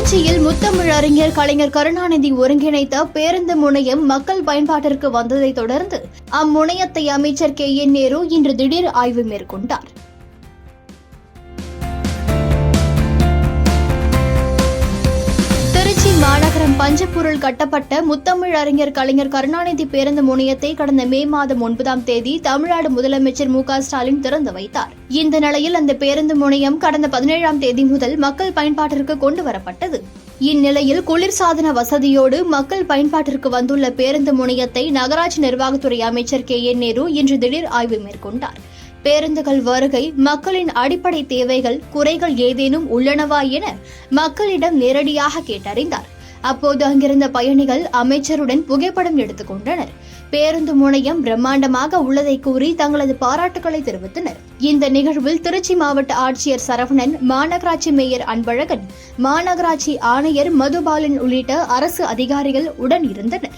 திருச்சியில் முத்தமிழ் அறிஞர் கலைஞர் கருணாநிதி ஒருங்கிணைத்த பேருந்து முனையம் மக்கள் பயன்பாட்டிற்கு வந்ததைத் தொடர்ந்து அம்முனையத்தை அமைச்சர் KN நேரு இன்று திடீர் ஆய்வு மேற்கொண்டார். திருச்சி மாநகரம் பஞ்சப்பொருள் கட்டப்பட்ட முத்தமிழ் அறிஞர் கலைஞர் கருணாநிதி பேருந்து முனையத்தை கடந்த மே மாதம் 9ஆம் தேதி தமிழ்நாடு முதலமைச்சர் மு.க.ஸ்டாலின் திறந்து வைத்தார். இந்த நிலையில் அந்த பேருந்து முனையம் கடந்த 17ஆம் தேதி முதல் மக்கள் பயன்பாட்டிற்கு கொண்டு வரப்பட்டது. இந்நிலையில் குளிர்சாதன வசதியோடு மக்கள் பயன்பாட்டிற்கு வந்துள்ள பேருந்து முனையத்தை நகராட்சி நிர்வாகத்துறை அமைச்சர் KN நேரு இன்று திடீர் ஆய்வு மேற்கொண்டார். பேருந்துகள் வருகை, மக்களின் அடிப்படை தேவைகள், குறைகள் ஏதேனும் உள்ளனவா என மக்களிடம் நேரடியாக கேட்டறிந்தார். அப்போது அங்கிருந்த பயணிகள் அமைச்சருடன் புகைப்படம் எடுத்துக் கொண்டனர். பேருந்து முனையம் பிரம்மாண்டமாக உள்ளதை கூறி தங்களது பாராட்டுகளை தெரிவித்தனர். இந்த நிகழ்வில் திருச்சி மாவட்ட ஆட்சியர் சரவணன், மாநகராட்சி மேயர் அன்பழகன், மாநகராட்சி ஆணையர் மதுபாலன் உள்ளிட்ட அரசு அதிகாரிகள் உடன் இருந்தனர்.